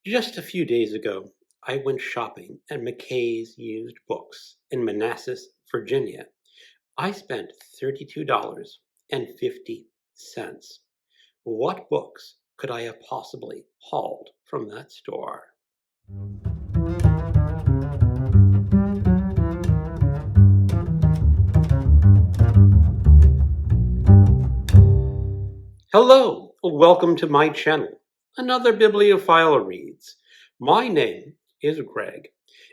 Just a few days ago, I went shopping at McKay's used books in Manassas, Virginia. I spent $32.50. What books could I have possibly hauled from that store? Hello, welcome to my channel. Another bibliophile reads. My name is Greg,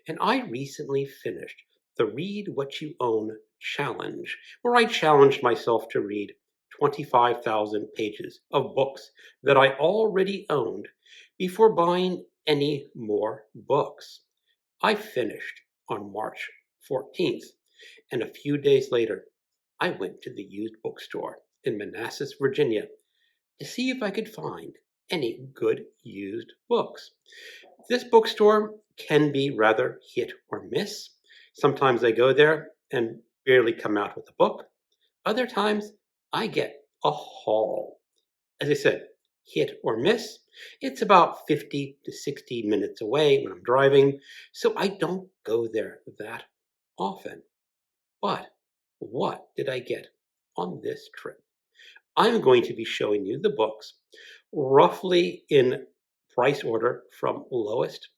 and I recently finished the Read What You Own challenge, where I challenged myself to read 25,000 pages of books that I already owned before buying any more books. I finished on March 14th, and a few days later, I went to the used bookstore in Manassas, Virginia, to see if I could find any good used books. This bookstore can be rather hit or miss. Sometimes I go there and barely come out with a book. Other times I get a haul. As I said, hit or miss. It's about 50 to 60 minutes away when I'm driving, so I don't go there that often. But what did I get on this trip? I'm going to be showing you the books roughly in price order from lowest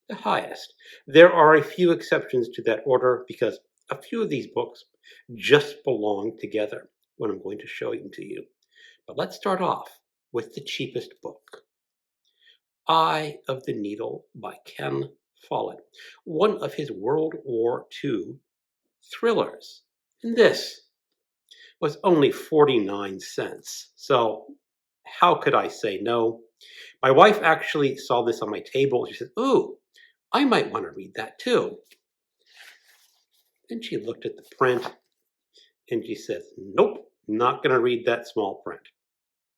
to highest. There are a few exceptions to that order because a few of these books just belong together when I'm going to show them to you. But let's start off with the cheapest book. Eye of the Needle by Ken Follett, one of his World War II thrillers. And this was only 49 cents. So how could I say no? My wife actually saw this on my table. She said, "Ooh, I might want to read that too." And she looked at the print and she says, "Nope, not going to read that small print.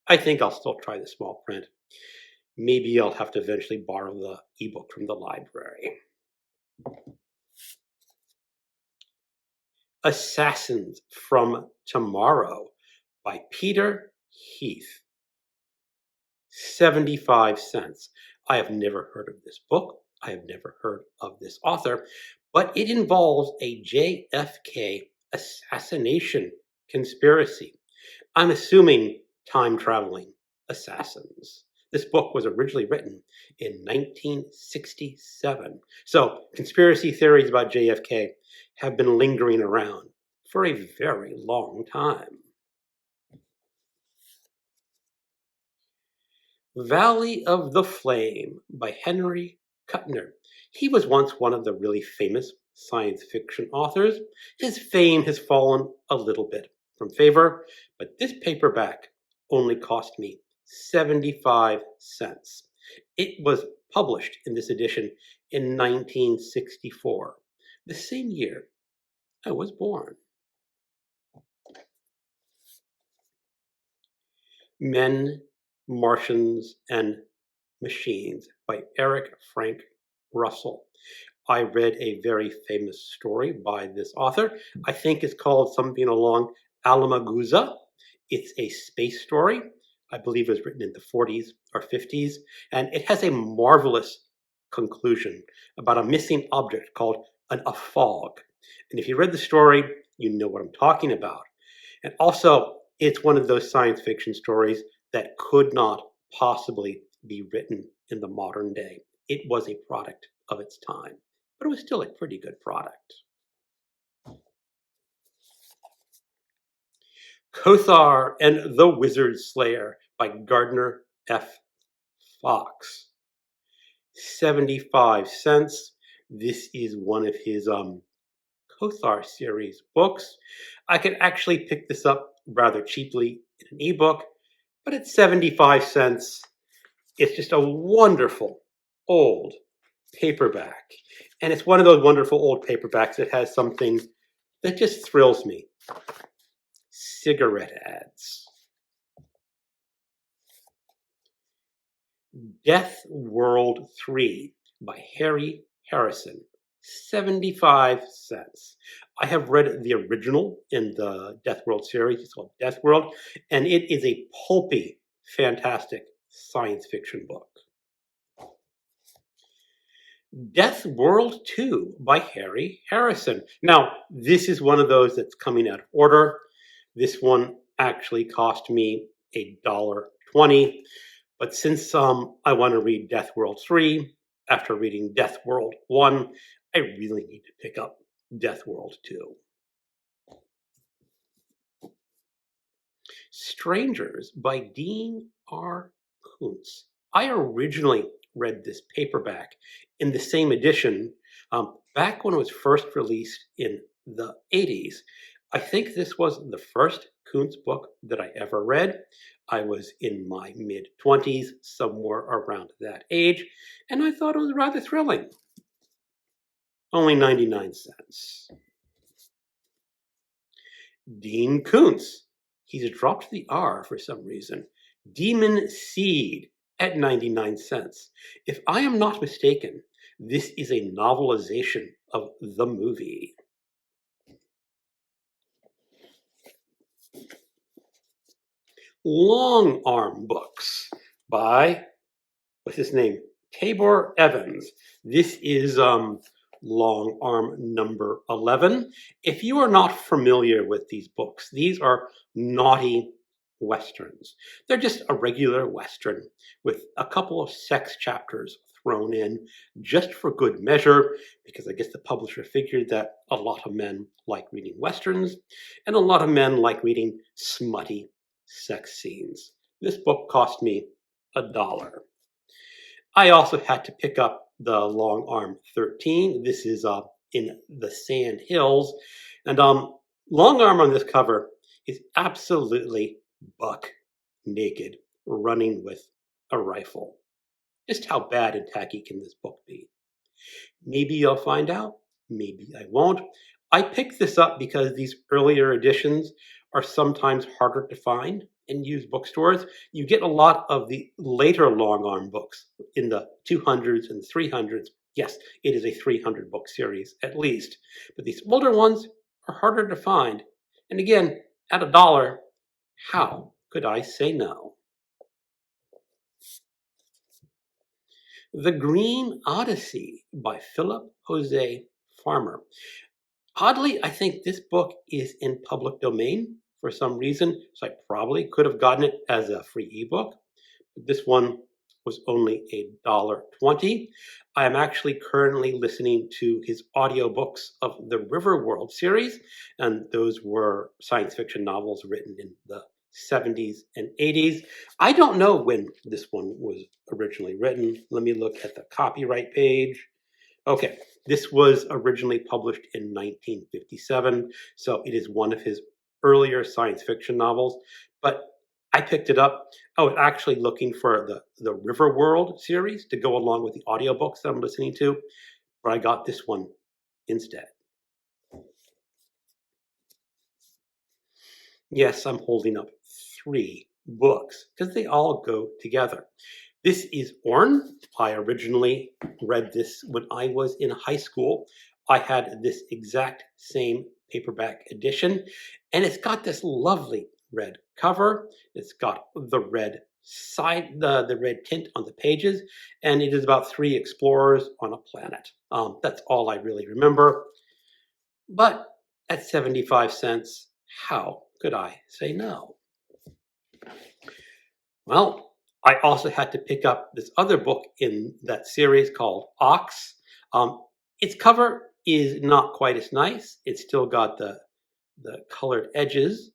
I think I'll still try the small print. Maybe I'll have to eventually borrow the ebook from the library." Assassins from Tomorrow by Peter Heath. 75 cents. I have never heard of this book. I have never heard of this author, but it involves a JFK assassination conspiracy. I'm assuming time-traveling assassins. This book was originally written in 1967. So conspiracy theories about JFK have been lingering around for a very long time. Valley of the Flame by Henry Kuttner. He was once one of the really famous science fiction authors. His fame has fallen a little bit from favor, but this paperback only cost me 75 cents. It was published in this edition in 1964, the same year I was born. Men, Martians, and Machines by Eric Frank Russell. I read a very famous story by this author. I think it's called something along Alamagoosa. It's a space story. I believe it was written in the 40s or 50s, and it has a marvelous conclusion about a missing object called a fog. And if you read the story, you know what I'm talking about. And also, it's one of those science fiction stories that could not possibly be written in the modern day. It was a product of its time, but it was still a pretty good product. Kothar and the Wizard Slayer by Gardner F. Fox. 75 cents. This is one of his Kothar series books. I could actually pick this up rather cheaply in an ebook, but at 75 cents, it's just a wonderful old paperback. And it's one of those wonderful old paperbacks that has something that just thrills me. Cigarette ads. Death World 3 by Harry Harrison. 75 cents. I have read the original in the Death World series. It's called Death World, and it is a pulpy, fantastic science fiction book. Death World 2 by Harry Harrison. Now, this is one of those that's coming out of order. This one actually cost me $1.20. But since I want to read Death World 3 after reading Death World 1, I really need to pick up Death World 2. Strangers by Dean R. Koontz. I originally read this paperback in the same edition back when it was first released in the 80s. I think this was the first Koontz book that I ever read. I was in my mid-20s, somewhere around that age, and I thought it was rather thrilling. Only 99 cents. Dean Koontz. He's dropped the R for some reason. Demon Seed at 99 cents. If I am not mistaken, this is a novelization of the movie. Long Arm Books by, what's his name? Tabor Evans. This is Long Arm number 11. If you are not familiar with these books, these are naughty westerns. They're just a regular western with a couple of sex chapters thrown in just for good measure, because I guess the publisher figured that a lot of men like reading westerns and a lot of men like reading smutty sex scenes. This book cost me $1. I also had to pick up the Long Arm 13. This is in the Sand Hills. And Long Arm on this cover is absolutely buck naked, running with a rifle. Just how bad and tacky can this book be? Maybe you'll find out. Maybe I won't. I picked this up because these earlier editions are sometimes harder to find in used bookstores. You get a lot of the later Long Arm books in the 200s and 300s. Yes, it is a 300 book series at least, but these older ones are harder to find. And again, at $1, how could I say no? The Green Odyssey by Philip Jose Farmer. Oddly, I think this book is in public domain for some reason, so I probably could have gotten it as a free ebook. But this one was only $1.20. I am actually currently listening to his audiobooks of the Riverworld series, and those were science fiction novels written in the 70s and 80s. I don't know when this one was originally written. Let me look at the copyright page. Okay, this was originally published in 1957, so it is one of his earlier science fiction novels, but I picked it up. I was actually looking for the Riverworld series to go along with the audiobooks that I'm listening to, but I got this one instead. Yes, I'm holding up 3 books because they all go together. This is Orn. I originally read this when I was in high school. I had this exact same paperback edition, and it's got this lovely red cover. It's got the red side, the red tint on the pages, and it is about 3 explorers on a planet. That's all I really remember. But at 75 cents, how could I say no? Well, I also had to pick up this other book in that series called Ox. Its cover is not quite as nice. It's still got the colored edges.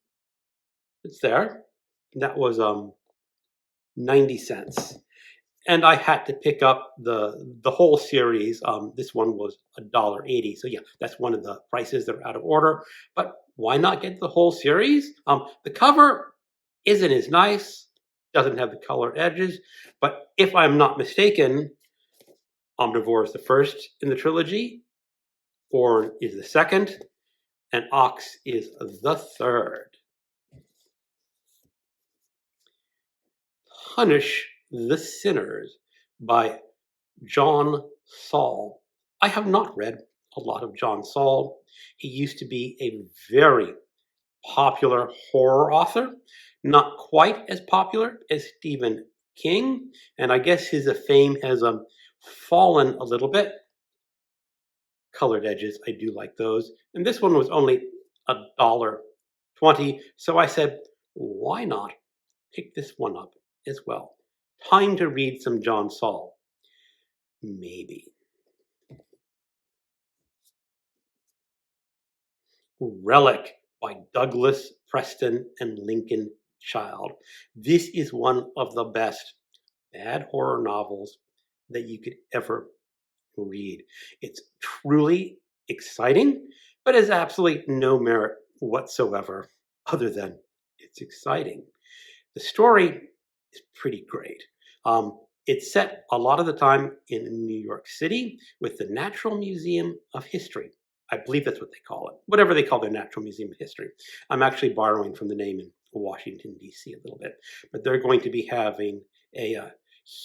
It's there. That was 90 cents. And I had to pick up the whole series. This one was $1.80. So yeah, that's one of the prices that are out of order. But why not get the whole series? The cover isn't as nice. Doesn't have the colored edges, but if I'm not mistaken, Omnivore is the first in the trilogy, Orn is the second, and Ox is the third. Punish the Sinners by John Saul. I have not read a lot of John Saul. He used to be a very popular horror author, not quite as popular as Stephen King, and I guess his fame has fallen a little bit. colored edges. I do like those. And this one was only $1.20. So I said, why not pick this one up as well? Time to read some John Saul. Maybe. Relic by Douglas Preston and Lincoln Child. This is one of the best bad horror novels that you could ever read. It's truly exciting, but has absolutely no merit whatsoever other than it's exciting. The story is pretty great. It's set a lot of the time in New York City with the Natural Museum of History. I believe that's what they call it, whatever they call their Natural Museum of History. I'm actually borrowing from the name in Washington, D.C. a little bit, but they're going to be having a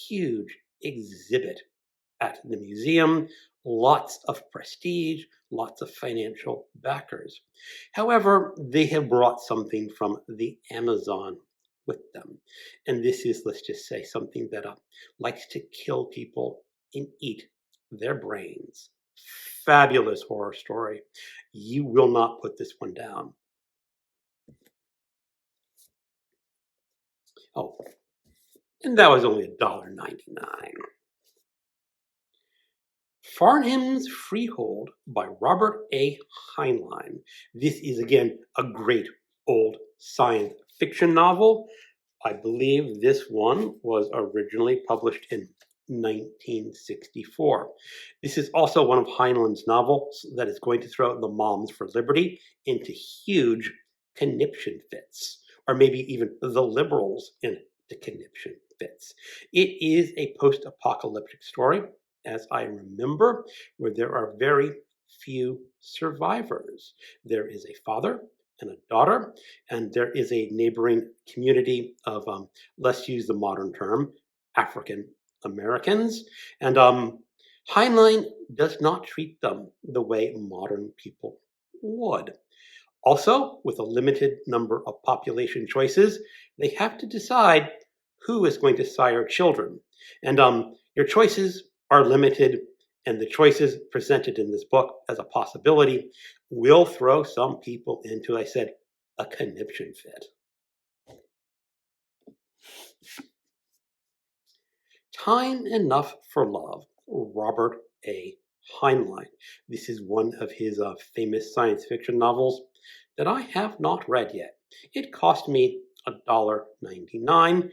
huge exhibit at the museum, lots of prestige, lots of financial backers. However, they have brought something from the Amazon with them. And this is, let's just say, something that likes to kill people and eat their brains. Fabulous horror story. You will not put this one down. Oh, and that was only $1.99. Farnham's Freehold by Robert A. Heinlein. This is, again, a great old science fiction novel. I believe this one was originally published in 1964. This is also one of Heinlein's novels that is going to throw the Moms for Liberty into huge conniption fits, or maybe even the liberals into conniption fits. It is a post-apocalyptic story, as I remember, where there are very few survivors. There is a father and a daughter, and there is a neighboring community of, let's use the modern term, African Americans. And Heinlein does not treat them the way modern people would. Also, with a limited number of population choices, they have to decide who is going to sire children. And your choices are limited, and the choices presented in this book as a possibility will throw some people into, I said, a conniption fit. Time Enough for Love, Robert A. Heinlein. This is one of his famous science fiction novels that I have not read yet. It cost me $1.99.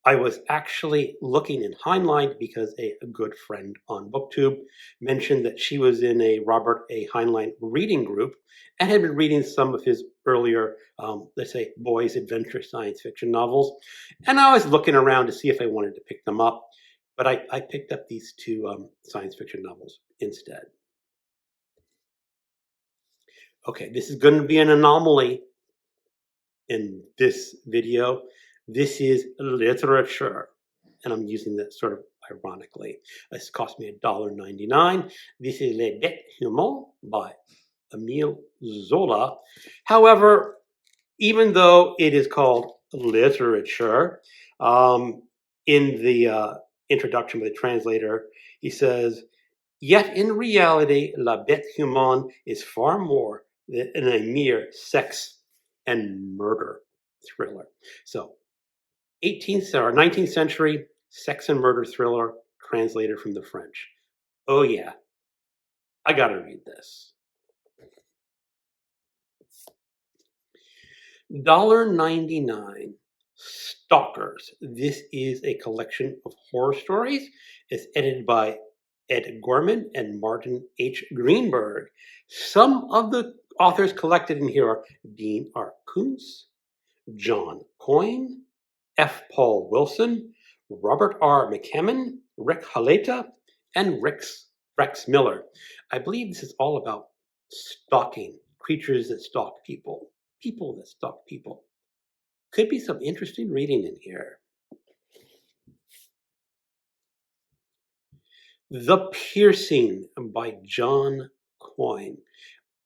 I was actually looking in Heinlein because a good friend on BookTube mentioned that she was in a Robert A. Heinlein reading group and had been reading some of his earlier, let's say, boys' adventure science fiction novels. And I was looking around to see if I wanted to pick them up, but I picked up these two science fiction novels instead. Okay, this is going to be an anomaly in this video. This is literature, and I'm using that sort of ironically. This cost me $1.99. This is Les Bêtes Humaines by Emile Zola. However, even though it is called literature, in the introduction by the translator, he says, yet in reality, La Bête Humaine is far more than a mere sex and murder thriller. So 18th or 19th century sex and murder thriller translated from the French. Oh yeah, I gotta read this. $1.99. Stalkers. This is a collection of horror stories. It's edited by Ed Gorman and Martin H. Greenberg. Some of the authors collected in here are Dean R. Koontz, John Coyne, F. Paul Wilson, Robert R. McCammon, Rick Haleta, and Rex Miller. I believe this is all about stalking, creatures that stalk people, people that stalk people. Could be some interesting reading in here. The Piercing by John Coyne.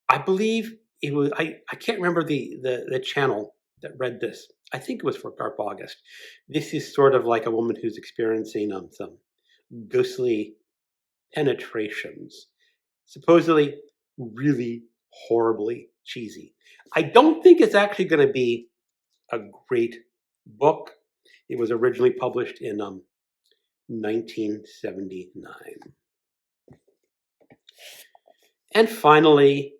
I believe it was, I can't remember the channel that read this. I think it was for Garp August. This is sort of like a woman who's experiencing some ghostly penetrations. supposedly really horribly cheesy. I don't think it's actually going to be a great book. It was originally published in 1979. And finally,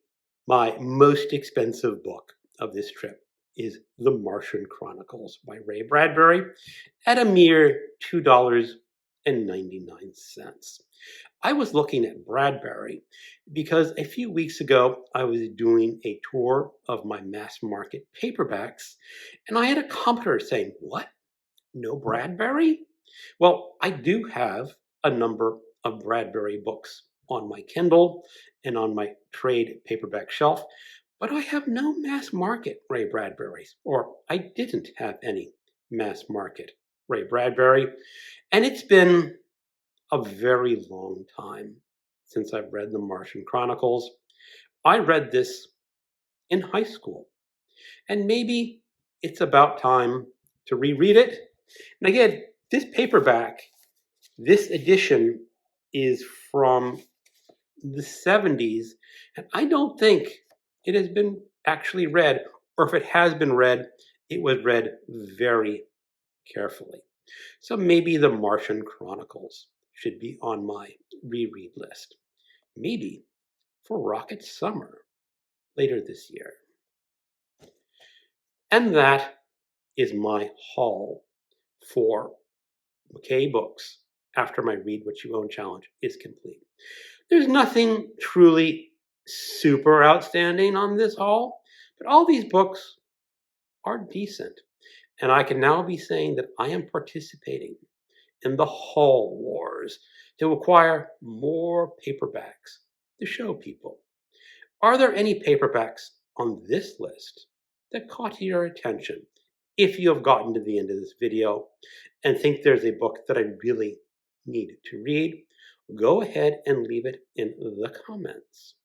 my most expensive book of this trip is The Martian Chronicles by Ray Bradbury at a mere $2.99. I was looking at Bradbury because a few weeks ago I was doing a tour of my mass market paperbacks, and I had a commenter saying, "What? No Bradbury?" Well, I do have a number of Bradbury books on my Kindle and on my trade paperback shelf, but I have no mass market Ray Bradburys, or I didn't have any mass market Ray Bradbury, and it's been a very long time since I've read The Martian Chronicles. I read this in high school, and maybe it's about time to reread it. And again, this paperback, this edition is from the 70s, and I don't think it has been actually read, or if it has been read, it was read very carefully. So maybe The Martian Chronicles should be on my reread list. Maybe for Rocket Summer later this year. And that is my haul for McKay books after my Read What You Own challenge is complete. There's nothing truly super outstanding on this haul, but all these books are decent. And I can now be saying that I am participating in the haul wars to acquire more paperbacks to show people. Are there any paperbacks on this list that caught your attention? If you have gotten to the end of this video and think there's a book that I really need to read, go ahead and leave it in the comments.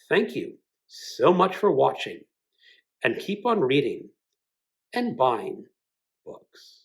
Thank you so much for watching, and keep on reading and buying books.